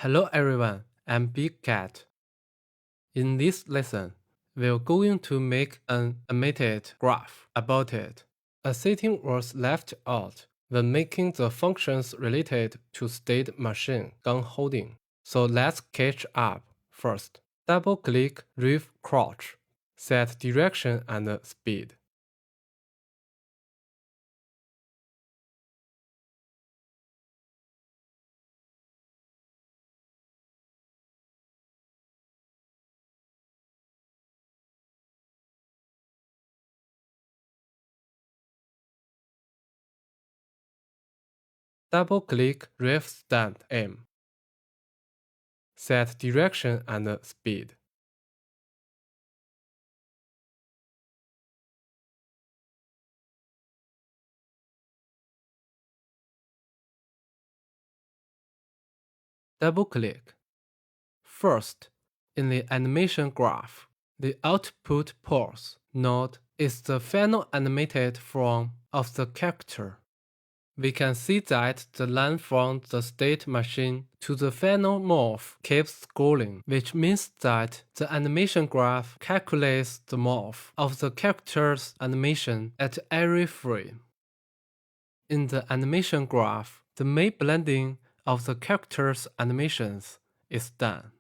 Hello everyone, I'm Big Cat. In this lesson, we're going to make an animated graph about it. A setting was left out when making the functions related to state machine gun holding. So let's catch up first. Double-click Rev Crouch. Set direction and speed. Double-click Rev Stand Aim. Set direction and speed. Double-click. First, in the animation graph, the output pose node is the final animated form of the character. We can see that the line from the state machine to the final morph keeps scrolling, which means that the animation graph calculates the morph of the character's animation at every frame. In the animation graph, the main blending of the character's animations is done.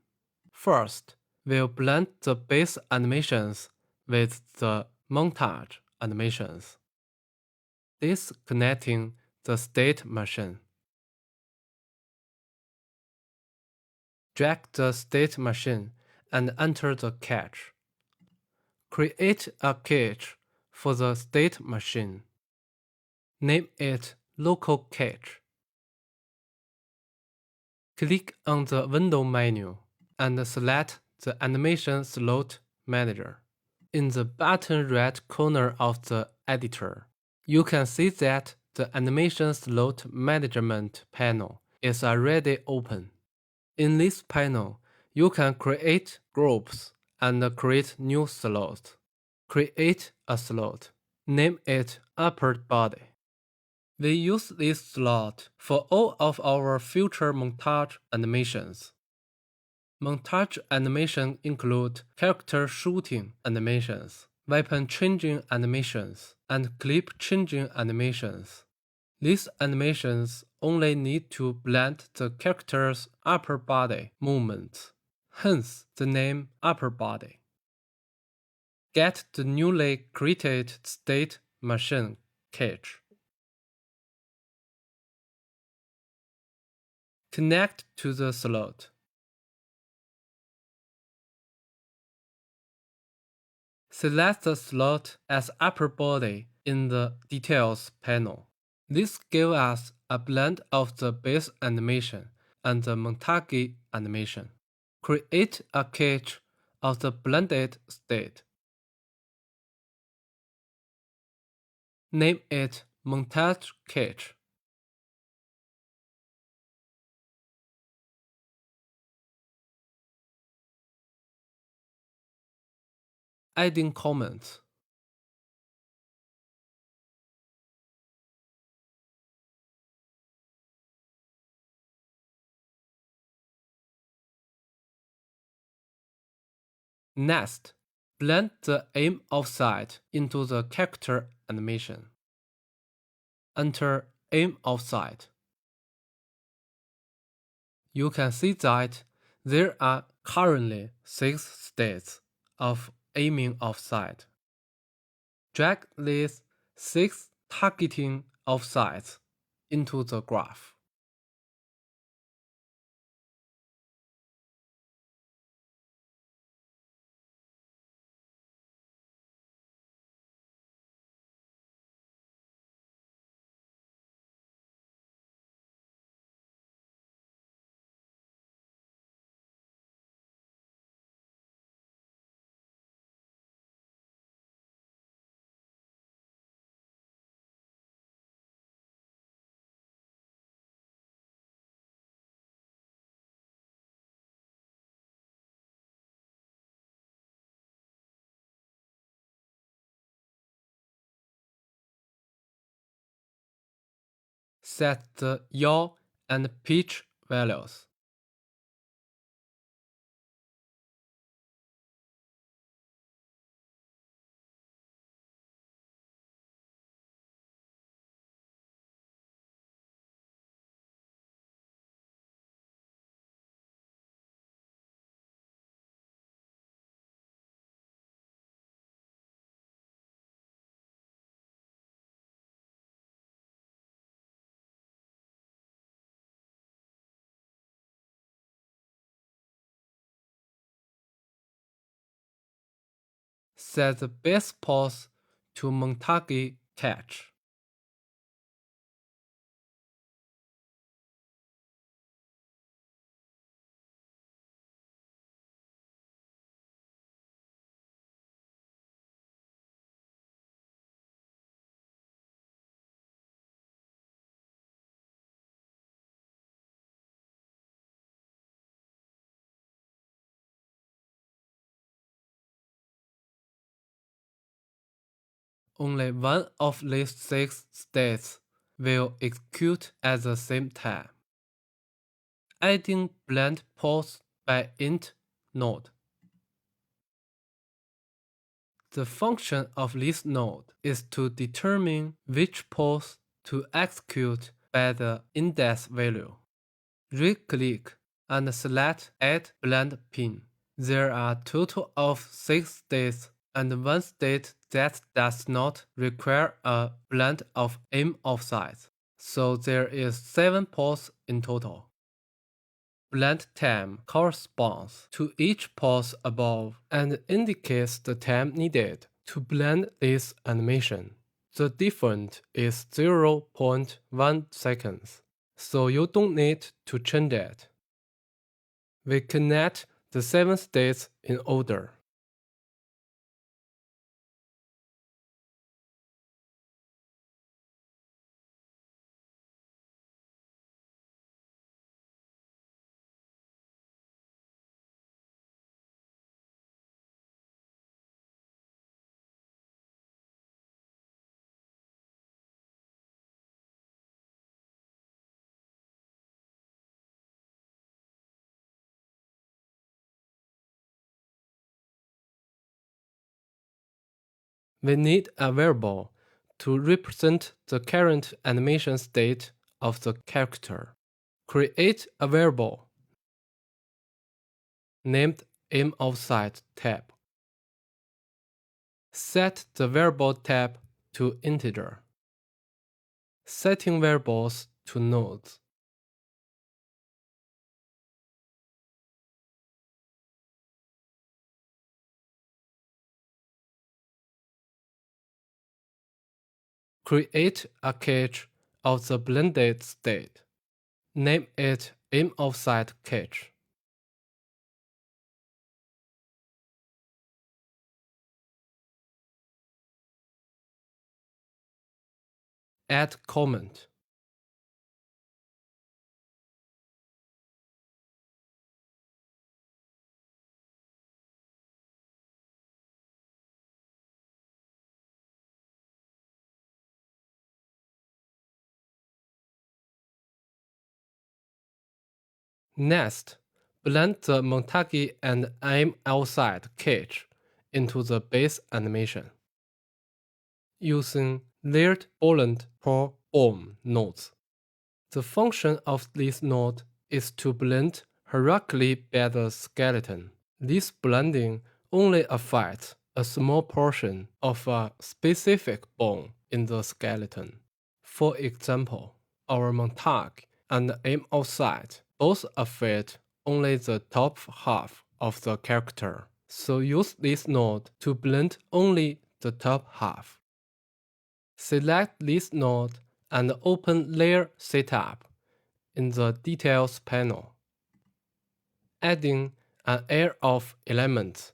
First, we'll blend the base animations with the montage animations. Disconnecting the state machine. Drag the state machine and enter the cache. Create a cache for the state machine. Name it local cache. Click on the window menu and select the Animation Slot Manager. In the bottom right corner of the editor, you can see that the Animation Slot Management panel is already open. In this panel, you can create groups and create new slots. Create a slot. Name it Upper Body. We use this slot for all of our future montage animations. Montage animations include character shooting animations, weapon changing animations, and clip changing animations. These animations only need to blend the character's upper body movements, hence the name upper body. Get the newly created state machine cache. Connect to the slot. Select the slot as upper body in the Details panel. This gives us a blend of the base animation and the montage animation. Create a cache of the blended state. Name it Montage Cache. Adding comments. Next, blend the aim offset into the character animation. Enter aim offset. You can see that there are currently 6 states of aiming offset. Drag these 6 targeting offsets into the graph. Set the yaw and pitch values. Set the base pose to Montague catch. Only one of these 6 states will execute at the same time. Adding blend pose by int node. The function of this node is to determine which pose to execute by the index value. Right-click and select Add Blend Pin. There are a total of 6 states and one state that does not require a blend of aim offset, so there is 7 poses in total. Blend time corresponds to each pose above and indicates the time needed to blend this animation. The difference is 0.1 seconds, so you don't need to change it. We connect the 7 states in order. We need a variable to represent the current animation state of the character. Create a variable named aimOffset tab. Set the variable type to integer. Setting variables to nodes. Create a cache of the blended state. Name it aimOffset cache. Add comment. Next, blend the Montague and aimOffset cache into the base animation using layered boolean per ohm nodes. The function of this node is to blend hierarchically by the skeleton. This blending only affects a small portion of a specific bone in the skeleton. For example, our Montague and aimOffset both affect only the top half of the character, so use this node to blend only the top half. Select this node and open Layer Setup in the Details panel, adding an array of elements.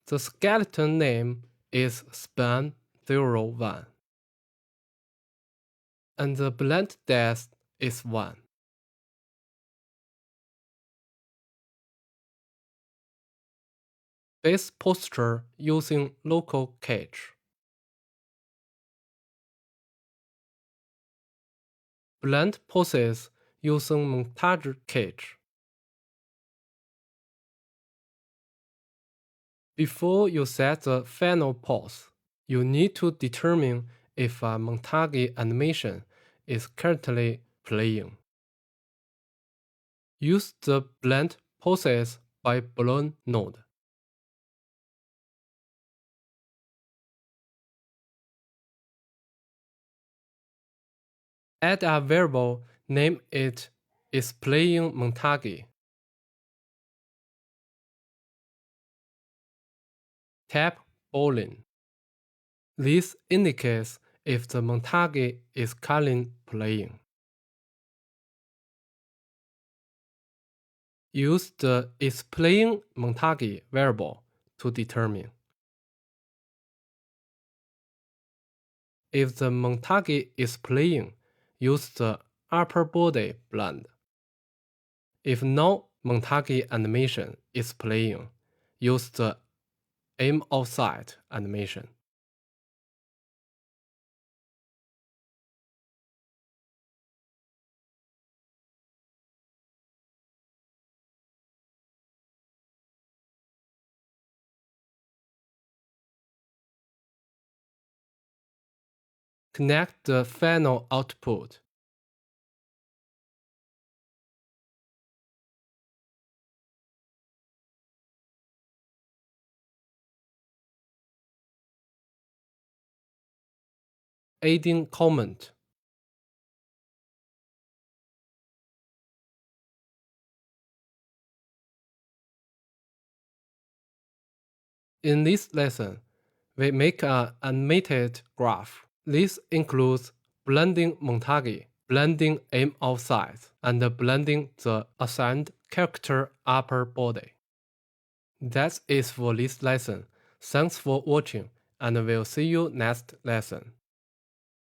The skeleton name is span01, and the blend depth is 1. Base posture using local cache. Blend poses using montage cache. Before you set the final pose, you need to determine if a montage animation is currently playing. Use the blend poses by balloon node. Add a variable, name it is playing montage. tap bowling. This indicates if the Montague is currently playing. Use the isPlaying Montague variable to determine. If the Montague is playing, use the upper body blend. If no Montague animation is playing, use the aim offset animation. Connect the final output. Adding comment. In this lesson, we make an animated graph. This includes blending Montague, blending aim offset, and blending the assigned character upper body. That's it for this lesson. Thanks for watching, and we'll see you next lesson.